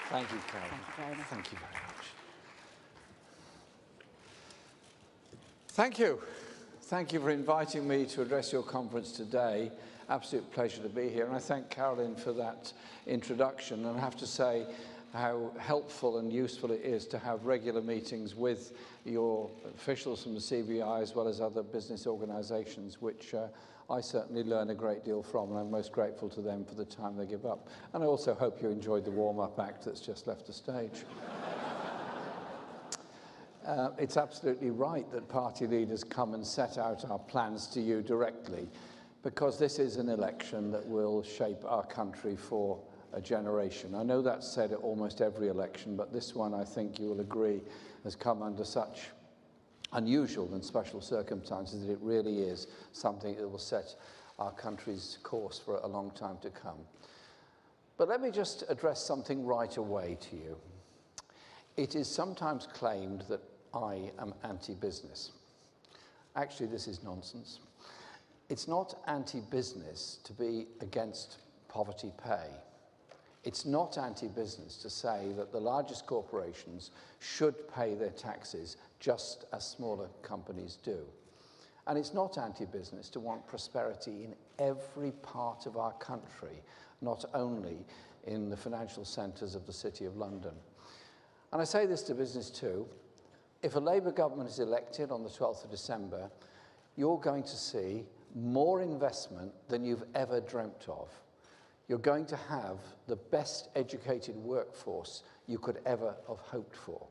Thank you, Carol. Thank you very much. Thank you very much. Thank you. Thank you for inviting me to address your conference today. Absolute pleasure to be here. And I thank Carolyn for that introduction. And I have to say how helpful and useful it is to have regular meetings with your officials from the CBI as well as other business organisations, which I certainly learn a great deal from, and I'm most grateful to them for the time they give up. And I also hope you enjoyed the warm-up act that's just left the stage. It's absolutely right that party leaders come and set out our plans to you directly, because this is an election that will shape our country for a generation. I know that's said at almost every election, but this one, I think you will agree, has come under such unusual and special circumstances that it really is something that will set our country's course for a long time to come. But let me just address something right away to you. It is sometimes claimed that I am anti-business. Actually, this is nonsense. It's not anti-business to be against poverty pay. It's not anti-business to say that the largest corporations should pay their taxes just as smaller companies do. And it's not anti-business to want prosperity in every part of our country, not only in the financial centres of the City of London. And I say this to business too. If a Labour government is elected on the 12th of December, you're going to see more investment than you've ever dreamt of. You're going to have the best educated workforce you could ever have hoped for.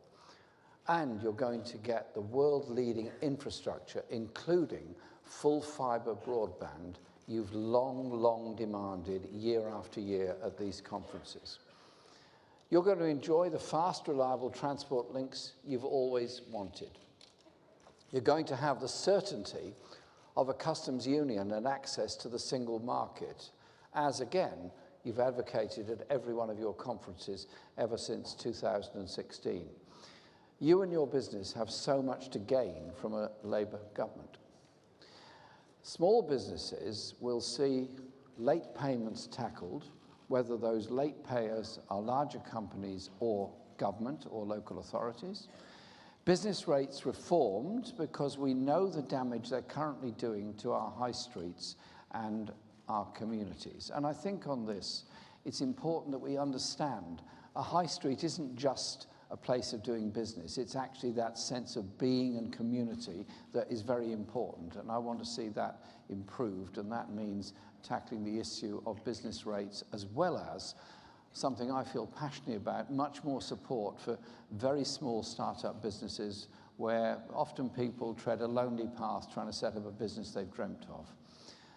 And you're going to get the world-leading infrastructure, including full fibre broadband, you've long demanded year after year at these conferences. You're going to enjoy the fast, reliable transport links you've always wanted. You're going to have the certainty of a customs union and access to the single market, as again, you've advocated at every one of your conferences ever since 2016. You and your business have so much to gain from a Labour government. Small businesses will see late payments tackled, whether those late payers are larger companies or government or local authorities. Business rates reformed because we know the damage they're currently doing to our high streets and our communities. And I think on this, it's important that we understand a high street isn't just a place of doing business. It's actually that sense of being and community that is very important. And I want to see that improved. And that means tackling the issue of business rates, as well as something I feel passionately about, much more support for very small startup businesses where often people tread a lonely path trying to set up a business they've dreamt of.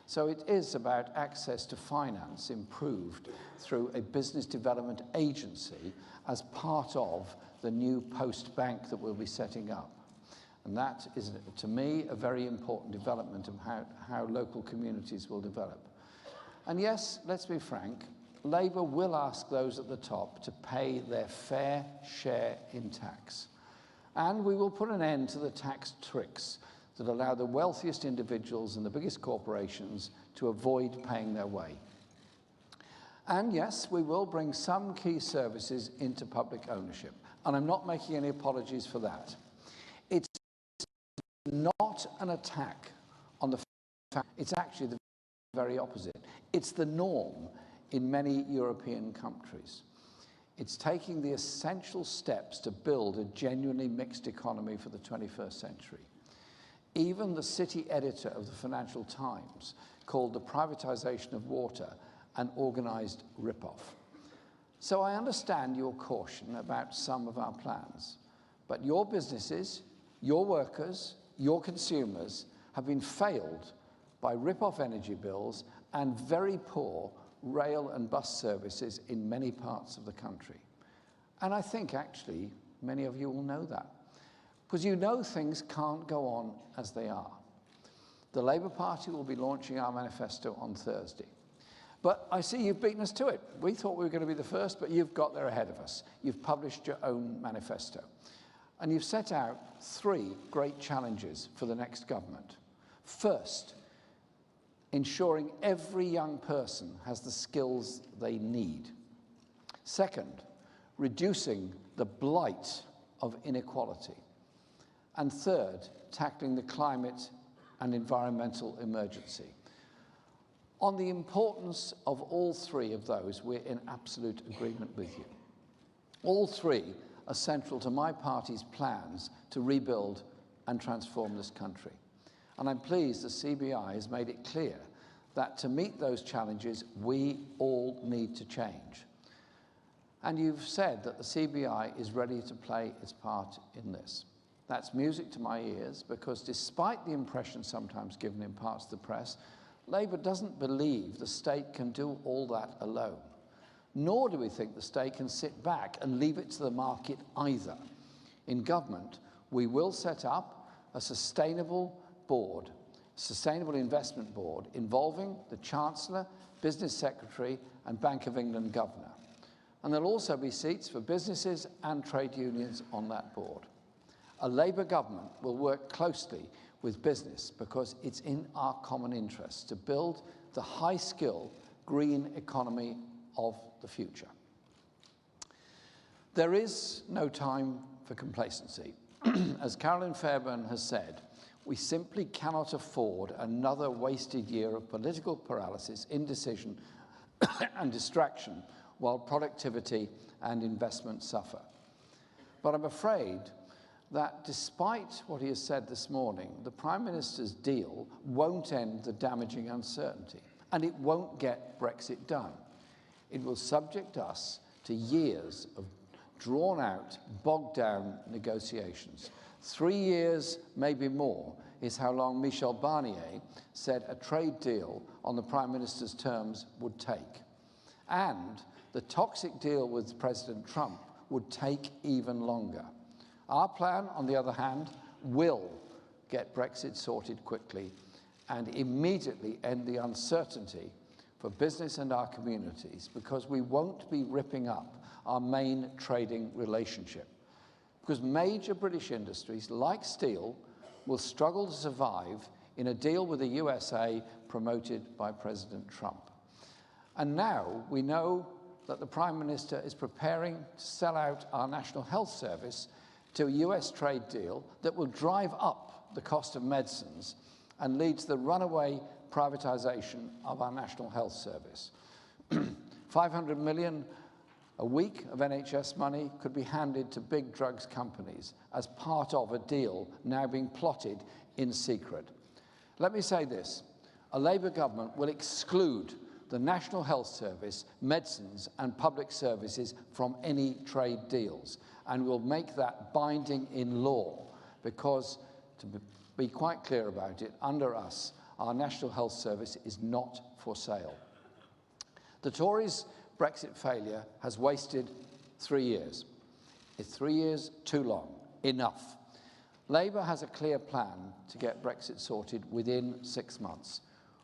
So it is about access to finance improved through a business development agency as part of the new post bank that we'll be setting up. And that is, to me, a very important development of how local communities will develop. And yes, let's be frank, Labour will ask those at the top to pay their fair share in tax. And we will put an end to the tax tricks that allow the wealthiest individuals and the biggest corporations to avoid paying their way. And yes, we will bring some key services into public ownership. And I'm not making any apologies for that. It's not an attack on the fact, it's actually the very opposite. It's the norm in many European countries. It's taking the essential steps to build a genuinely mixed economy for the 21st century. Even the city editor of the Financial Times called the privatization of water an organized rip-off. So I understand your caution about some of our plans, but your businesses, your workers, your consumers have been failed by rip-off energy bills and very poor rail and bus services in many parts of the country. And I think actually many of you will know that, because you know things can't go on as they are. The Labour Party will be launching our manifesto on Thursday. But I see you've beaten us to it. We thought we were going to be the first, but you've got there ahead of us. You've published your own manifesto. And you've set out 3 great challenges for the next government. First, ensuring every young person has the skills they need. Second, reducing the blight of inequality. And third, tackling the climate and environmental emergency. On the importance of all three of those, we're in absolute agreement with you. All three are central to my party's plans to rebuild and transform this country. And I'm pleased the CBI has made it clear that to meet those challenges, we all need to change. And you've said that the CBI is ready to play its part in this. That's music to my ears, because despite the impression sometimes given in parts of the press, Labour doesn't believe the state can do all that alone. Nor do we think the state can sit back and leave it to the market either. In government, we will set up a sustainable board, Sustainable Investment Board, involving the Chancellor, Business Secretary and Bank of England Governor. And there'll also be seats for businesses and trade unions on that board. A Labour government will work closely with business because it's in our common interest to build the high-skill green economy of the future. There is no time for complacency. As Carolyn Fairbairn has said, we simply cannot afford another wasted year of political paralysis, indecision and distraction while productivity and investment suffer. But I'm afraid that despite what he has said this morning, the Prime Minister's deal won't end the damaging uncertainty, and it won't get Brexit done. It will subject us to years of drawn-out, bogged-down negotiations. 3 years, maybe more, is how long Michel Barnier said a trade deal on the Prime Minister's terms would take. And the toxic deal with President Trump would take even longer. Our plan, on the other hand, will get Brexit sorted quickly and immediately end the uncertainty for business and our communities, because we won't be ripping up our main trading relationship. Because major British industries, like steel, will struggle to survive in a deal with the USA promoted by President Trump. And now we know that the Prime Minister is preparing to sell out our National Health Service to a US trade deal that will drive up the cost of medicines and lead to the runaway privatisation of our National Health Service. 500 million a week of NHS money could be handed to big drugs companies as part of a deal now being plotted in secret. Let me say this: a Labour government will exclude the National Health Service, medicines and public services from any trade deals, and will make that binding in law, because, to be quite clear about it, under us, our National Health Service is not for sale. The Tories' Brexit failure has wasted 3 years. It's 3 years too long. Enough. Labour has a clear plan to get Brexit sorted within 6 months.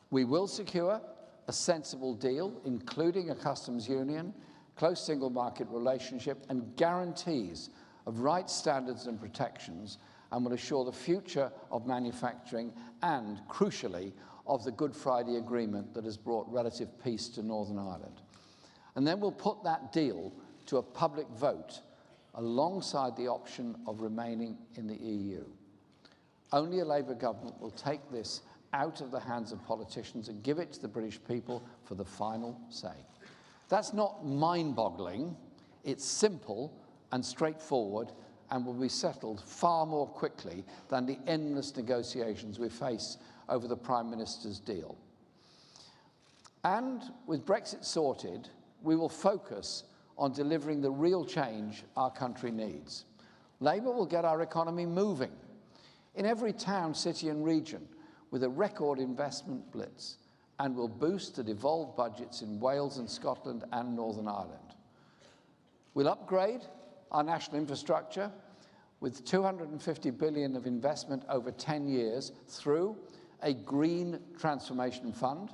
We will secure a sensible deal, including a customs union, close single market relationship and guarantees of rights, standards and protections, and will assure the future of manufacturing and, crucially, of the Good Friday Agreement that has brought relative peace to Northern Ireland. And then we'll put that deal to a public vote alongside the option of remaining in the EU. Only a Labour government will take this out of the hands of politicians and give it to the British people for the final say. That's not mind-boggling. It's simple and straightforward and will be settled far more quickly than the endless negotiations we face over the Prime Minister's deal. And with Brexit sorted, we will focus on delivering the real change our country needs. Labour will get our economy moving in every town, city and region with a record investment blitz, and will boost the devolved budgets in Wales and Scotland and Northern Ireland. We'll upgrade our national infrastructure with $250 billion of investment over 10 years through a green transformation fund.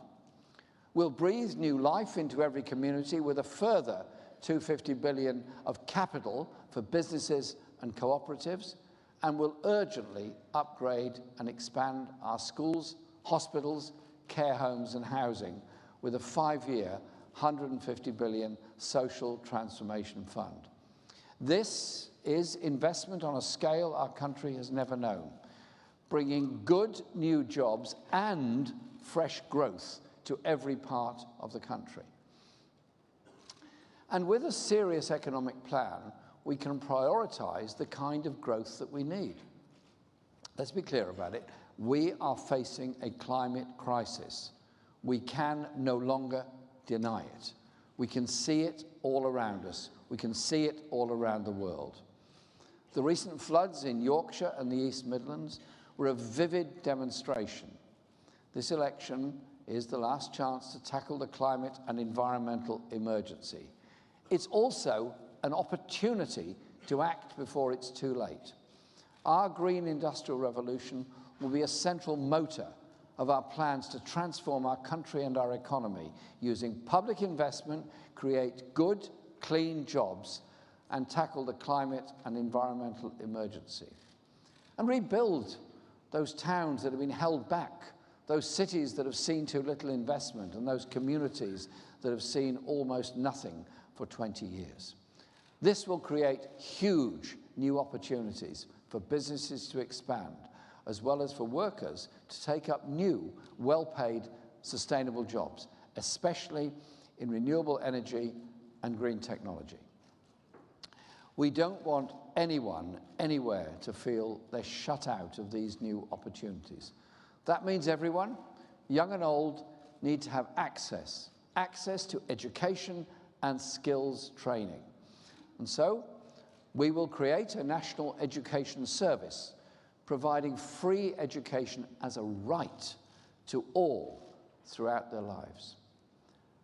We'll breathe new life into every community with a further $250 billion of capital for businesses and cooperatives, and will urgently upgrade and expand our schools, hospitals, care homes and housing with a 5-year, $150 billion social transformation fund. This is investment on a scale our country has never known, bringing good new jobs and fresh growth to every part of the country. And with a serious economic plan, we can prioritise the kind of growth that we need. Let's be clear about it. We are facing a climate crisis. We can no longer deny it. We can see it all around us. We can see it all around the world. The recent floods in Yorkshire and the East Midlands were a vivid demonstration. This election is the last chance to tackle the climate and environmental emergency. It's also an opportunity to act before it's too late. Our green industrial revolution will be a central motor of our plans to transform our country and our economy, using public investment, create good, clean jobs, and tackle the climate and environmental emergency. And rebuild those towns that have been held back, those cities that have seen too little investment, and those communities that have seen almost nothing for 20 years. This will create huge new opportunities for businesses to expand, as well as for workers to take up new, well-paid, sustainable jobs, especially in renewable energy and green technology. We don't want anyone, anywhere, to feel they're shut out of these new opportunities. That means everyone, young and old, need to have access to education and skills training. And so, we will create a national education service, providing free education as a right to all throughout their lives.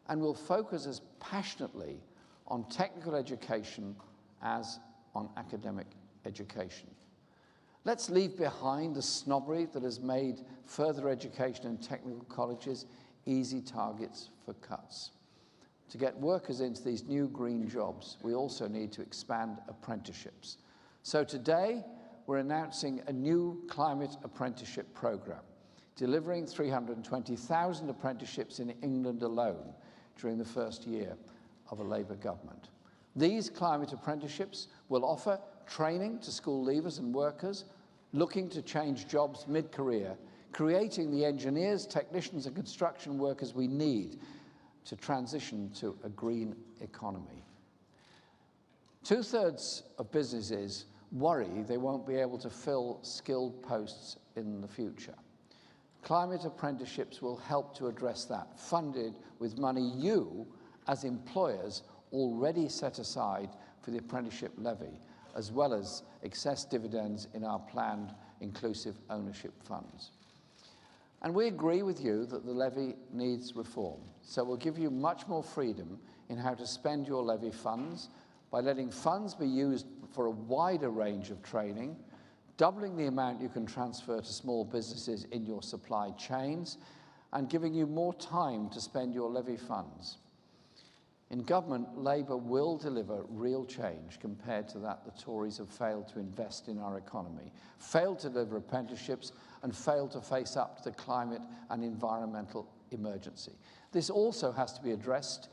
And we'll focus as passionately on technical education as on academic education. Let's leave behind the snobbery that has made further education and technical colleges easy targets for cuts. To get workers into these new green jobs, we also need to expand apprenticeships. So today, we're announcing a new climate apprenticeship programme, delivering 320,000 apprenticeships in England alone during the first year of a Labour government. These climate apprenticeships will offer training to school leavers and workers looking to change jobs mid-career, creating the engineers, technicians and construction workers we need to transition to a green economy. 2/3 of businesses worry they won't be able to fill skilled posts in the future. Climate apprenticeships will help to address that, funded with money you, as employers, already set aside for the apprenticeship levy, as well as excess dividends in our planned inclusive ownership funds. And we agree with you that the levy needs reform, so we'll give you much more freedom in how to spend your levy funds by letting funds be used for a wider range of training, doubling the amount you can transfer to small businesses in your supply chains, and giving you more time to spend your levy funds. In government, Labour will deliver real change compared to that the Tories have failed to invest in our economy, failed to deliver apprenticeships, and failed to face up to the climate and environmental emergency. This also has to be addressed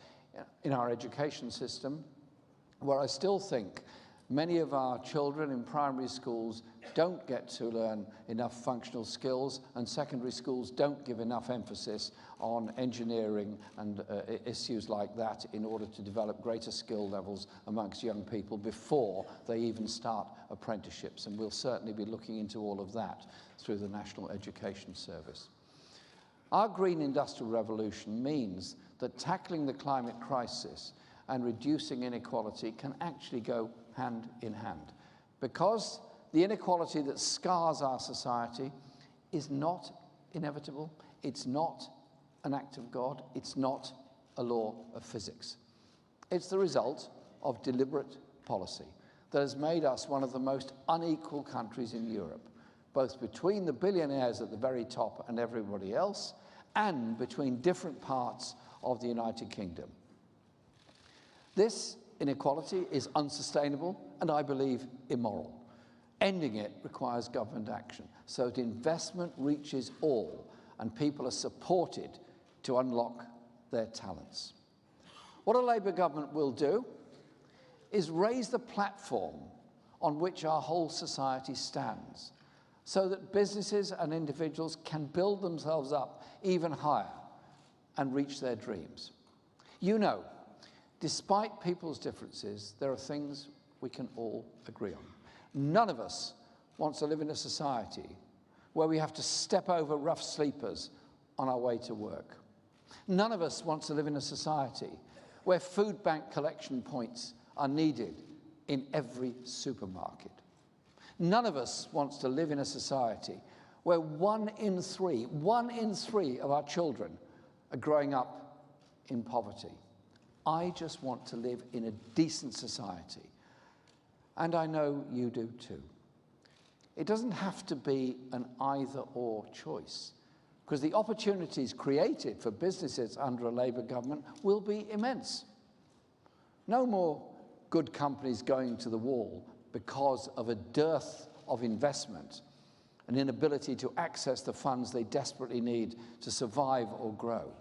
in our education system, where I still think many of our children in primary schools don't get to learn enough functional skills, and secondary schools don't give enough emphasis on engineering and issues like that in order to develop greater skill levels amongst young people before they even start apprenticeships. And we'll certainly be looking into all of that through the National Education Service. Our green industrial revolution means that tackling the climate crisis and reducing inequality can actually go hand in hand, because the inequality that scars our society is not inevitable, it's not an act of God, it's not a law of physics. It's the result of deliberate policy that has made us one of the most unequal countries in Europe, both between the billionaires at the very top and everybody else, and between different parts of the United Kingdom. This inequality is unsustainable and, I believe, immoral. Ending it requires government action so that investment reaches all and people are supported to unlock their talents. What a Labour government will do is raise the platform on which our whole society stands, so that businesses and individuals can build themselves up even higher and reach their dreams. You know, despite people's differences, there are things we can all agree on. None of us wants to live in a society where we have to step over rough sleepers on our way to work. None of us wants to live in a society where food bank collection points are needed in every supermarket. None of us wants to live in a society where one in three of our children are growing up in poverty. I just want to live in a decent society. And I know you do too. It doesn't have to be an either-or choice, because the opportunities created for businesses under a Labour government will be immense. No more good companies going to the wall because of a dearth of investment, an inability to access the funds they desperately need to survive or grow.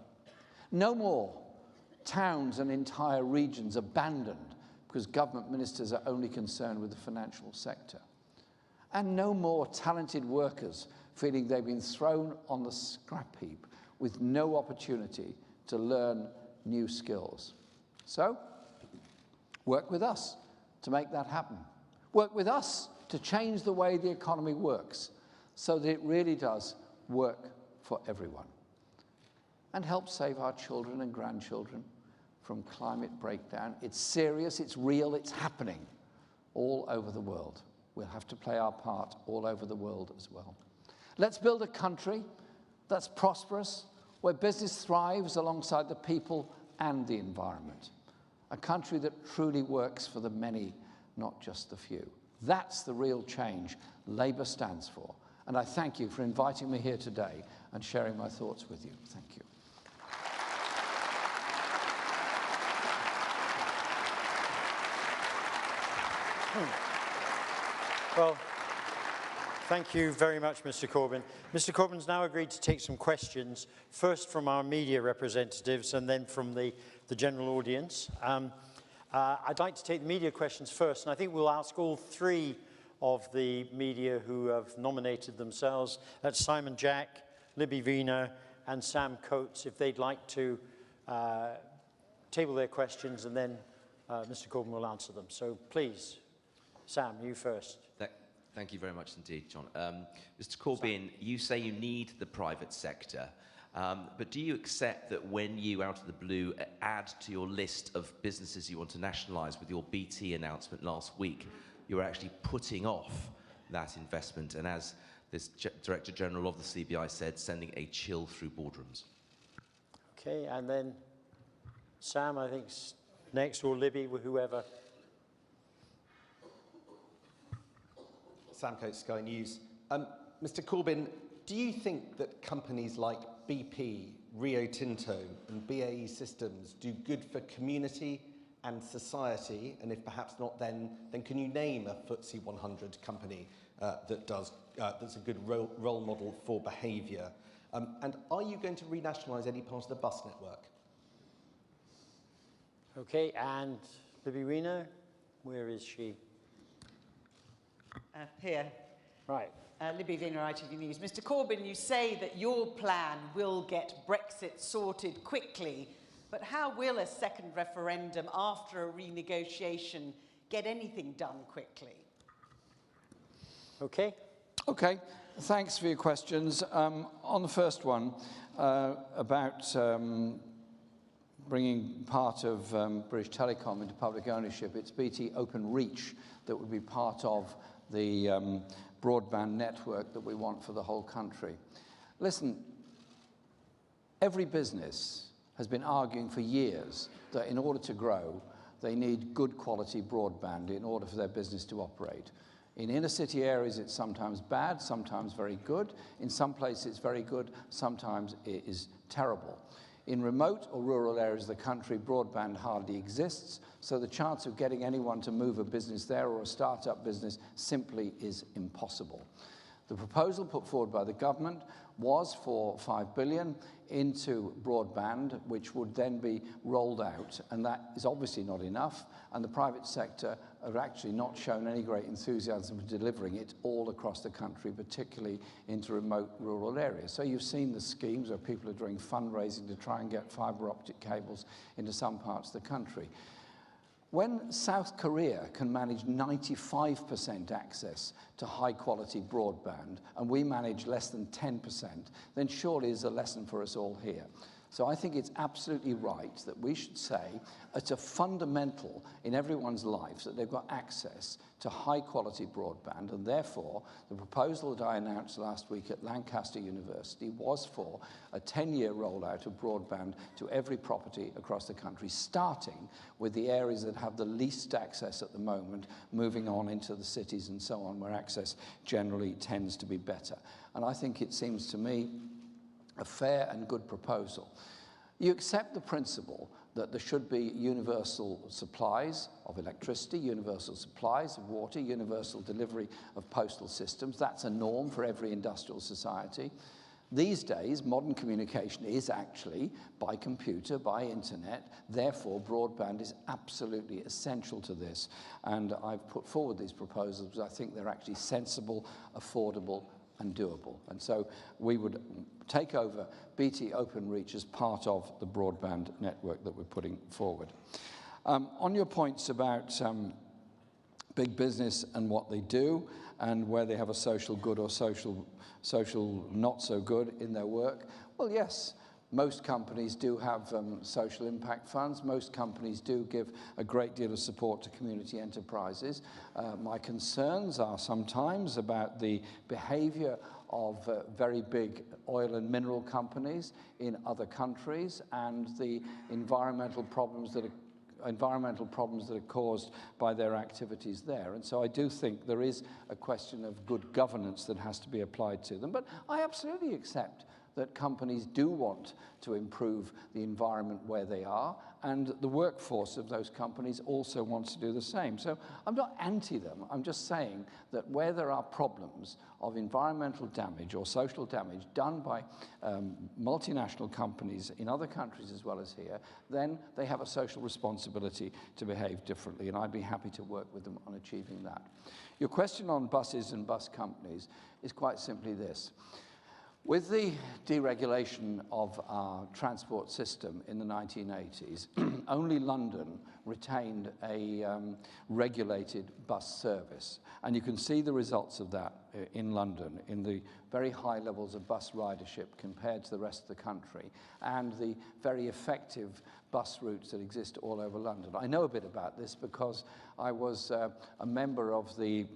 No more towns and entire regions abandoned because government ministers are only concerned with the financial sector. And no more talented workers feeling they've been thrown on the scrap heap with no opportunity to learn new skills. So, work with us to make that happen. Work with us to change the way the economy works so that it really does work for everyone. And help save our children and grandchildren from climate breakdown. It's serious, it's real, it's happening all over the world. We'll have to play our part all over the world as well. Let's build a country that's prosperous, where business thrives alongside the people and the environment. A country that truly works for the many, not just the few. That's the real change Labour stands for. And I thank you for inviting me here today and sharing my thoughts with you. Thank you. Well, thank you very much, Mr. Corbyn. Mr. Corbyn's now agreed to take some questions, first from our media representatives and then from the general audience. I'd like to take the media questions first, and I think we'll ask all three of the media who have nominated themselves. That's Simon Jack, Libby Wiener, and Sam Coates, if they'd like to table their questions, and then Mr. Corbyn will answer them. So please, Sam, you first. Thank you very much indeed, John. Mr. Corbyn, you say you need the private sector, but do you accept that when you, out of the blue, add to your list of businesses you want to nationalise with your BT announcement last week, you're actually putting off that investment, and as this Director General of the CBI said, sending a chill through boardrooms? Okay, and then Sam, I think next, or Libby, whoever. Sam Coates, Sky News. Mr. Corbyn, do you think that companies like BP, Rio Tinto and BAE Systems do good for community and society? And if perhaps not, then can you name a FTSE 100 company that's a good role model for behaviour? And are you going to renationalise any part of the bus network? Okay, and Libby Wiener, where is she? Here. Right. Libby Wiener, ITV News. Mr. Corbyn, you say that your plan will get Brexit sorted quickly, but how will a second referendum after a renegotiation get anything done quickly? Okay. Okay, thanks for your questions. On the first one, about bringing part of British Telecom into public ownership, it's BT Open Reach that would be part of the broadband network that we want for the whole country. Listen, every business has been arguing for years that in order to grow, they need good quality broadband in order for their business to operate. In inner city areas, it's sometimes bad, sometimes very good. In some places, it's very good, sometimes it is terrible. In remote or rural areas of the country, broadband hardly exists, so the chance of getting anyone to move a business there or a start-up business simply is impossible. The proposal put forward by the government was for £5 billion into broadband, which would then be rolled out, and that is obviously not enough, and the private sector have actually not shown any great enthusiasm for delivering it all across the country, particularly into remote rural areas. So you've seen the schemes where people are doing fundraising to try and get fibre optic cables into some parts of the country. When South Korea can manage 95% access to high-quality broadband, and we manage less than 10%, then surely there's a lesson for us all here. So I think it's absolutely right that we should say it's a fundamental in everyone's lives that they've got access to high-quality broadband, and therefore the proposal that I announced last week at Lancaster University was for a 10-year rollout of broadband to every property across the country, starting with the areas that have the least access at the moment, moving on into the cities and so on, where access generally tends to be better. And I think it seems to me a fair and good proposal. You accept the principle that there should be universal supplies of electricity, universal supplies of water, universal delivery of postal systems. That's a norm for every industrial society. These days, modern communication is actually by computer, by internet. Therefore, broadband is absolutely essential to this. And I've put forward these proposals because I think they're actually sensible, affordable, and doable. And so we would take over BT Openreach as part of the broadband network that we're putting forward. On your points about big business and what they do and where they have a social good or social not so good in their work, well, yes, most companies do have social impact funds. Most companies do give a great deal of support to community enterprises. My concerns are sometimes about the behavior of very big oil and mineral companies in other countries and the environmental problems that are caused by their activities there. And so I do think there is a question of good governance that has to be applied to them. But I absolutely accept that companies do want to improve the environment where they are, and the workforce of those companies also wants to do the same. So I'm not anti them, I'm just saying that where there are problems of environmental damage or social damage done by multinational companies in other countries as well as here, then they have a social responsibility to behave differently, and I'd be happy to work with them on achieving that. Your question on buses and bus companies is quite simply this. With the deregulation of our transport system in the 1980s, only London retained a regulated bus service. And you can see the results of that in London, in the very high levels of bus ridership compared to the rest of the country, and the very effective bus routes that exist all over London. I know a bit about this because I was a member of the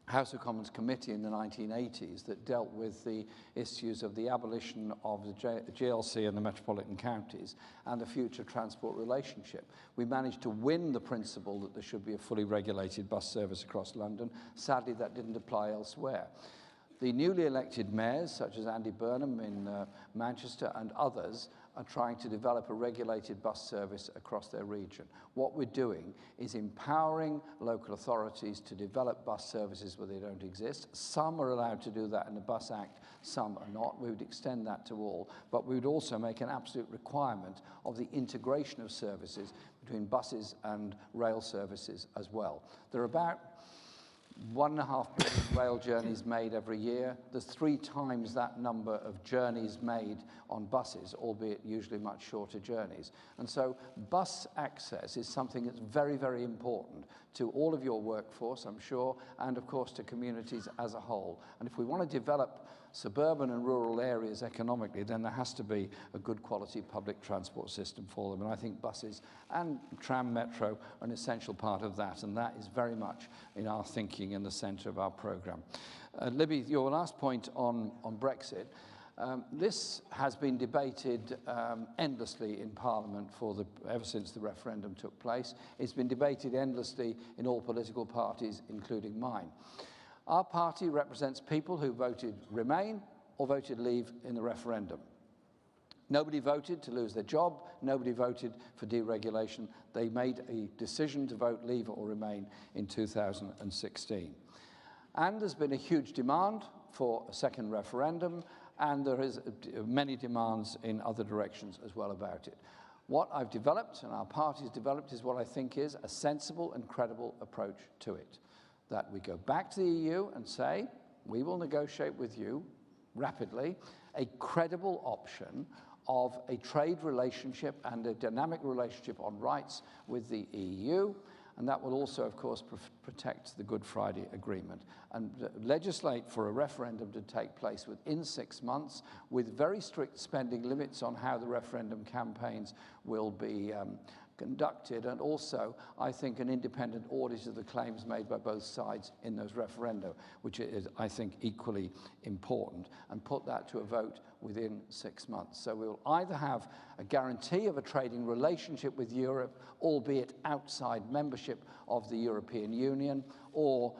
House of Commons committee in the 1980s that dealt with the issues of the abolition of the GLC and the metropolitan counties and the future transport relationship. We managed to win the principle that there should be a fully regulated bus service across London. Sadly, that didn't apply elsewhere. The newly elected mayors, such as Andy Burnham in Manchester and others, are trying to develop a regulated bus service across their region. What we're doing is empowering local authorities to develop bus services where they don't exist. Some are allowed to do that in the Bus Act, some are not. We would extend that to all, but we would also make an absolute requirement of the integration of services between buses and rail services as well. There are about 1.5 billion rail journeys made every year. There's 3 times that number of journeys made on buses, albeit usually much shorter journeys. And so bus access is something that's very, very important to all of your workforce, I'm sure, and of course to communities as a whole. And if we want to develop suburban and rural areas economically, then there has to be a good quality public transport system for them. And I think buses and tram metro are an essential part of that, and that is very much in our thinking in the centre of our programme. Libby, your last point on Brexit, this has been debated endlessly in Parliament ever since the referendum took place. It's been debated endlessly in all political parties, including mine. Our party represents people who voted Remain or voted Leave in the referendum. Nobody voted to lose their job. Nobody voted for deregulation. They made a decision to vote Leave or Remain in 2016. And there's been a huge demand for a second referendum, and there is many demands in other directions as well about it. What I've developed, and our party's developed, is what I think is a sensible and credible approach to it. That we go back to the EU and say, we will negotiate with you rapidly a credible option of a trade relationship and a dynamic relationship on rights with the EU, and that will also, of course, protect the Good Friday Agreement, and legislate for a referendum to take place within 6 months, with very strict spending limits on how the referendum campaigns will be conducted, and also, I think, an independent audit of the claims made by both sides in those referenda, which is, I think, equally important, and put that to a vote within 6 months. So we'll either have a guarantee of a trading relationship with Europe, albeit outside membership of the European Union, or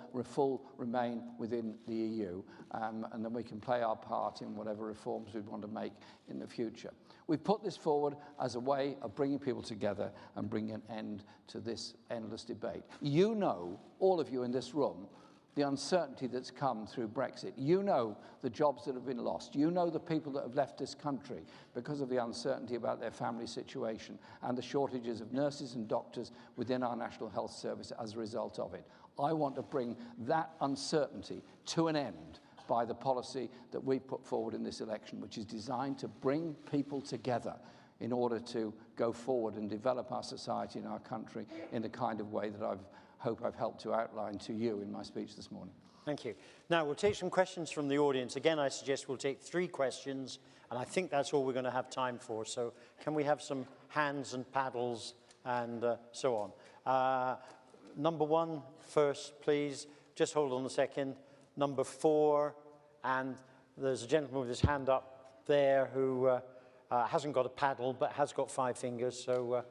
remain within the EU, and then we can play our part in whatever reforms we want to make in the future. We've put this forward as a way of bringing people together and bringing an end to this endless debate. You know, all of you in this room, the uncertainty that's come through Brexit. You know the jobs that have been lost. You know the people that have left this country because of the uncertainty about their family situation and the shortages of nurses and doctors within our National Health Service as a result of it. I want to bring that uncertainty to an end by the policy that we put forward in this election, which is designed to bring people together in order to go forward and develop our society and our country in the kind of way that I hope I've helped to outline to you in my speech this morning. Thank you. Now, we'll take some questions from the audience. Again, I suggest we'll take 3 questions, and I think that's all we're going to have time for. So can we have some hands and paddles and so on? Number 1 first, please. Just hold on a second. Number 4, and there's a gentleman with his hand up there who hasn't got a paddle but has got 5 fingers. So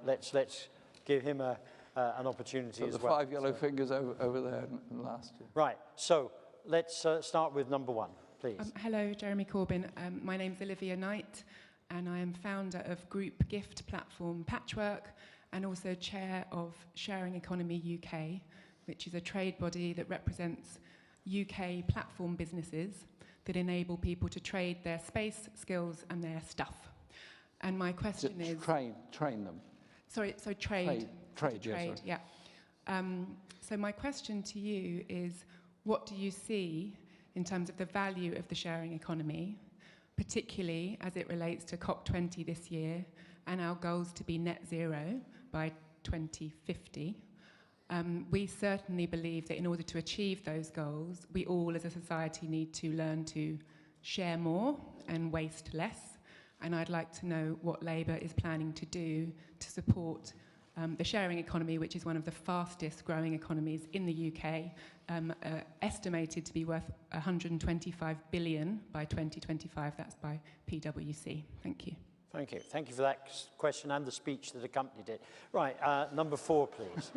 let's give him an opportunity as well. The 5 yellow fingers over there last year. Right. So let's start with number 1, please. Hello, Jeremy Corbyn. My name's Olivia Knight, and I am founder of group gift platform Patchwork, and also chair of Sharing Economy UK, which is a trade body that represents UK platform businesses that enable people to trade their space, skills, and their stuff. And my question is... Train them. Sorry, so trade. Trade, yeah. So my question to you is, what do you see in terms of the value of the sharing economy, particularly as it relates to COP20 this year and our goals to be net zero by 2050? We certainly believe that in order to achieve those goals, we all as a society need to learn to share more and waste less. And I'd like to know what Labour is planning to do to support the sharing economy, which is one of the fastest growing economies in the UK, estimated to be worth 125 billion by 2025. That's by PwC. Thank you. Thank you. Thank you for that question and the speech that accompanied it. Right, number 4, please.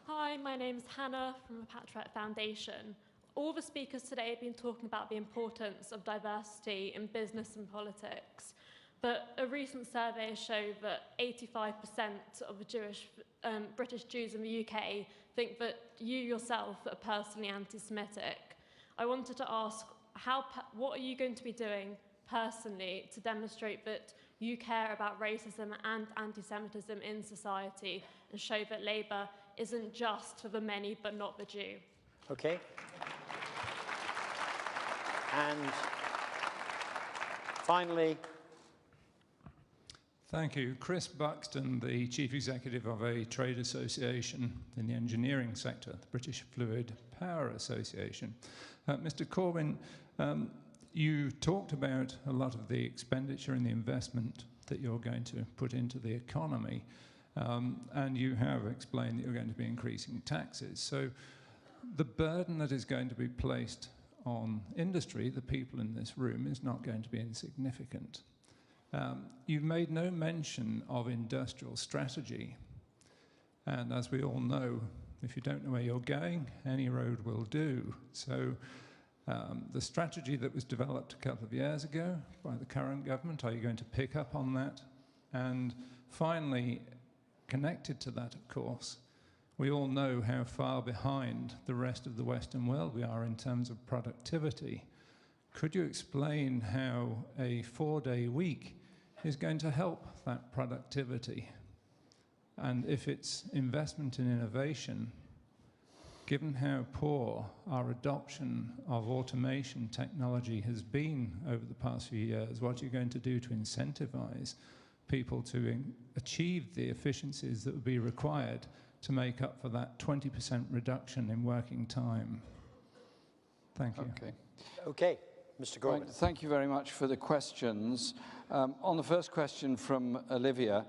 Hi, my name's Hannah from the Patchwork Foundation. All the speakers today have been talking about the importance of diversity in business and politics, but a recent survey showed that 85% of the British Jews in the UK think that you yourself are personally anti-Semitic. I wanted to ask, what are you going to be doing personally to demonstrate that you care about racism and anti-Semitism in society and show that Labour isn't just for the many but not the Jew? Okay. And finally... Thank you. Chris Buxton, the Chief Executive of a trade association in the engineering sector, the British Fluid Power Association. Mr. Corbyn, you talked about a lot of the expenditure and the investment that you're going to put into the economy, and you have explained that you're going to be increasing taxes. So the burden that is going to be placed on industry, the people in this room, is not going to be insignificant. You've made no mention of industrial strategy, and as we all know, if you don't know where you're going, any road will do. So the strategy that was developed a couple of years ago by the current government, are you going to pick up on that? And finally, connected to that, of course, We all know how far behind the rest of the Western world we are in terms of productivity. Could you explain how a 4-day week is going to help that productivity? And if it's investment in innovation, given how poor our adoption of automation technology has been over the past few years, what are you going to do to incentivize people to achieve the efficiencies that would be required to make up for that 20% reduction in working time? Thank you. Okay. Okay, Mr. Corbyn. Right, thank you very much for the questions. On the first question from Olivia,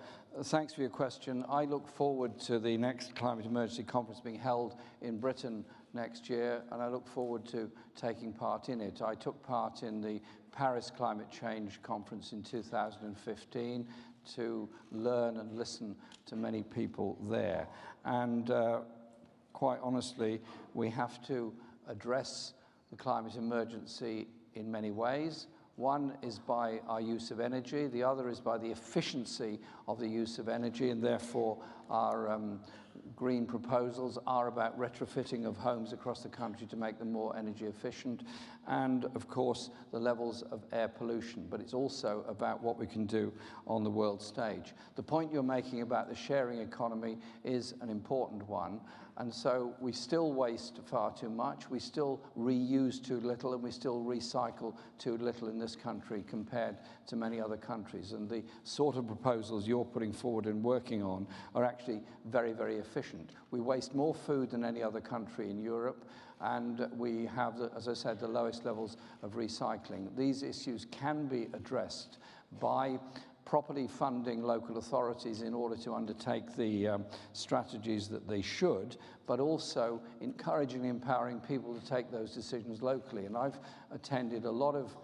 thanks for your question. I look forward to the next climate emergency conference being held in Britain next year, and I look forward to taking part in it. I took part in the Paris Climate Change Conference in 2015 to learn and listen to many people there. And quite honestly, we have to address the climate emergency in many ways. One is by our use of energy, the other is by the efficiency of the use of energy, and therefore our green proposals are about retrofitting of homes across the country to make them more energy efficient, and of course the levels of air pollution. But it's also about what we can do on the world stage. The point you're making about the sharing economy is an important one, and so we still waste far too much, we still reuse too little, and we still recycle too little in this country compared to many other countries. And the sort of proposals you're putting forward and working on are actually very, very efficient. We waste more food than any other country in Europe, and we have, as I said, the lowest levels of recycling. These issues can be addressed by properly funding local authorities in order to undertake the strategies that they should, but also encouraging and empowering people to take those decisions locally. And I've attended a lot of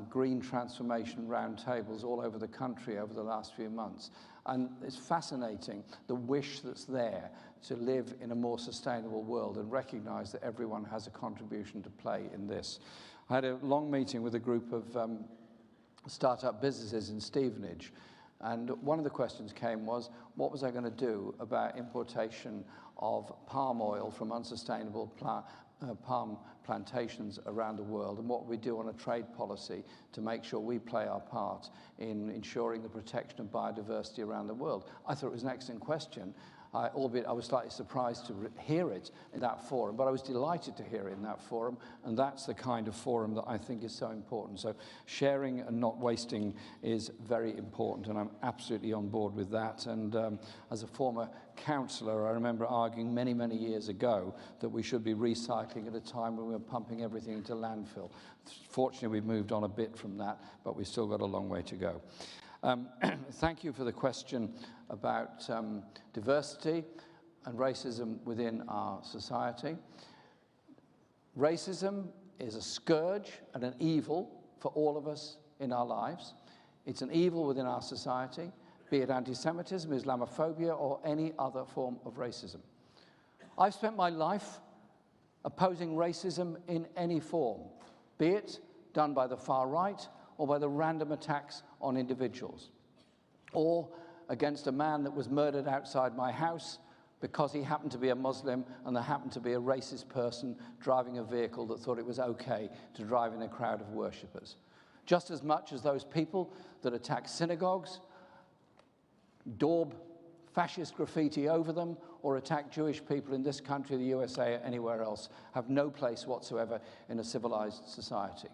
green transformation roundtables all over the country over the last few months. And it's fascinating the wish that's there to live in a more sustainable world and recognize that everyone has a contribution to play in this. I had a long meeting with a group of startup businesses in Stevenage, and one of the questions came was, what was I going to do about importation of palm oil from unsustainable palm plantations around the world, and what we do on a trade policy to make sure we play our part in ensuring the protection of biodiversity around the world. I thought it was an excellent question, albeit I was slightly surprised to hear it in that forum, but I was delighted to hear it in that forum, and that's the kind of forum that I think is so important. So sharing and not wasting is very important, and I'm absolutely on board with that. And as a former councillor, I remember arguing many, many years ago that we should be recycling at a time when we were pumping everything into landfill. Fortunately, we've moved on a bit from that, but we've still got a long way to go. Thank you for the question about diversity and racism within our society. Racism is a scourge and an evil for all of us in our lives. It's an evil within our society, be it anti-Semitism, Islamophobia, or any other form of racism. I've spent my life opposing racism in any form, be it done by the far right or by the random attacks on individuals, or against a man that was murdered outside my house because he happened to be a Muslim and there happened to be a racist person driving a vehicle that thought it was okay to drive in a crowd of worshippers. Just as much as those people that attack synagogues, daub fascist graffiti over them, or attack Jewish people in this country, the USA, or anywhere else, have no place whatsoever in a civilized society.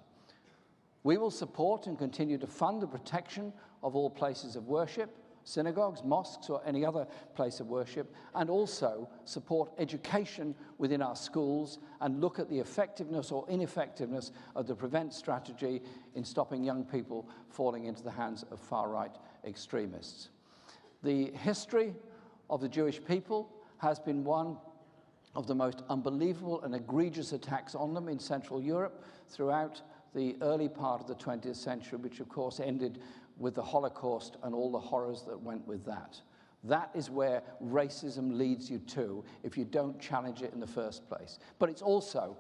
We will support and continue to fund the protection of all places of worship, synagogues, mosques, or any other place of worship, and also support education within our schools and look at the effectiveness or ineffectiveness of the PREVENT strategy in stopping young people falling into the hands of far-right extremists. The history of the Jewish people has been one of the most unbelievable and egregious attacks on them in Central Europe throughout the early part of the 20th century, which of course ended with the Holocaust and all the horrors that went with that. That is where racism leads you to if you don't challenge it in the first place. But it's also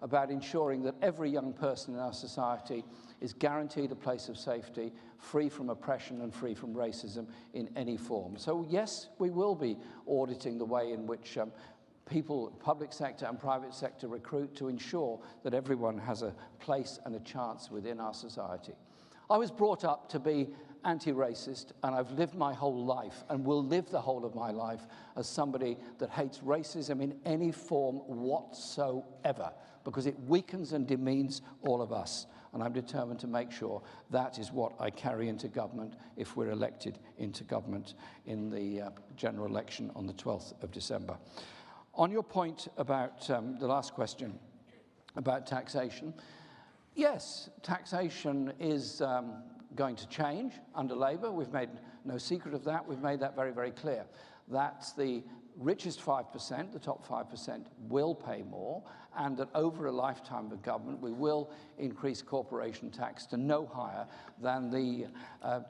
about ensuring that every young person in our society is guaranteed a place of safety, free from oppression and free from racism in any form. So yes, we will be auditing the way in which people, public sector and private sector, recruit to ensure that everyone has a place and a chance within our society. I was brought up to be anti-racist, and I've lived my whole life and will live the whole of my life as somebody that hates racism in any form whatsoever, because it weakens and demeans all of us. And I'm determined to make sure that is what I carry into government if we're elected into government in the general election on the 12th of December. On your point about the last question about taxation, yes, taxation is going to change under Labour. We've made no secret of that. We've made that very, very clear. That the richest 5%, the top 5%, will pay more, and that over a lifetime of government, we will increase corporation tax to no higher than the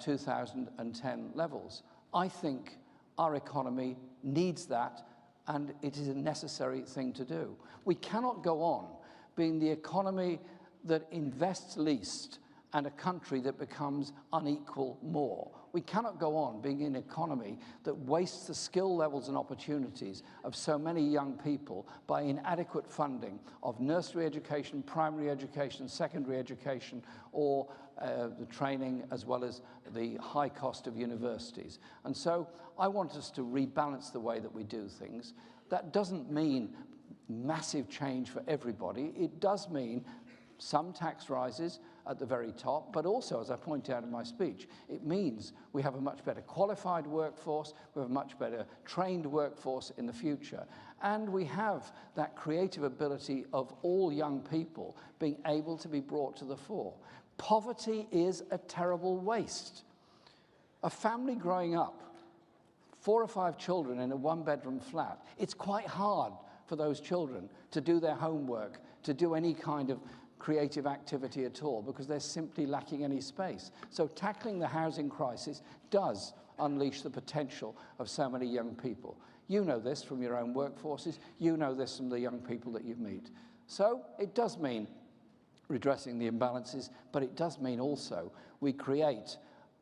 2010 levels. I think our economy needs that, and it is a necessary thing to do. We cannot go on being the economy that invests least and a country that becomes unequal more. We cannot go on being an economy that wastes the skill levels and opportunities of so many young people by inadequate funding of nursery education, primary education, secondary education, or the training, as well as the high cost of universities. And so I want us to rebalance the way that we do things. That doesn't mean massive change for everybody. It does mean some tax rises at the very top, but also, as I pointed out in my speech, it means we have a much better qualified workforce, we have a much better trained workforce in the future, and we have that creative ability of all young people being able to be brought to the fore. Poverty is a terrible waste. A family growing up, 4 or 5 children in a one-bedroom flat, it's quite hard for those children to do their homework, to do any kind of creative activity at all, because they're simply lacking any space. So tackling the housing crisis does unleash the potential of so many young people. You know this from your own workforces. You know this from the young people that you meet. So it does mean redressing the imbalances, but it does mean also we create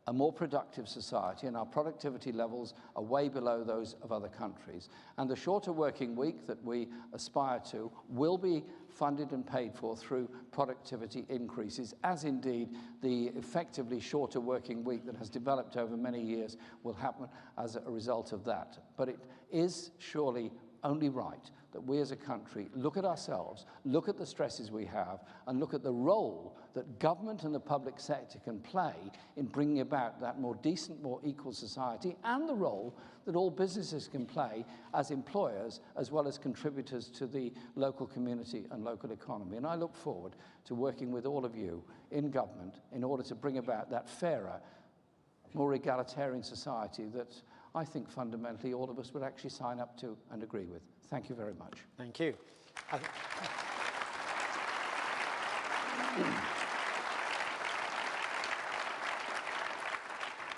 a more productive society, and our productivity levels are way below those of other countries. And the shorter working week that we aspire to will be funded and paid for through productivity increases, as indeed the effectively shorter working week that has developed over many years will happen as a result of that. But it is surely only right that we as a country look at ourselves, look at the stresses we have, and look at the role that government and the public sector can play in bringing about that more decent, more equal society, and the role that all businesses can play as employers as well as contributors to the local community and local economy. And I look forward to working with all of you in government in order to bring about that fairer, more egalitarian society that I think fundamentally all of us would actually sign up to and agree with. Thank you very much. Thank you.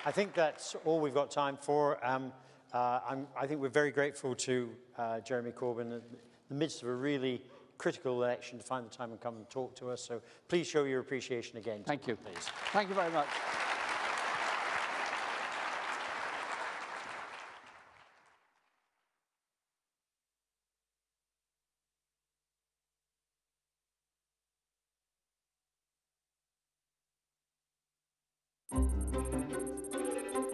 I think that's all we've got time for. I think we're very grateful to Jeremy Corbyn in the midst of a really critical election to find the time and come and talk to us. So please show your appreciation again. Thank you. Please. Thank you very much.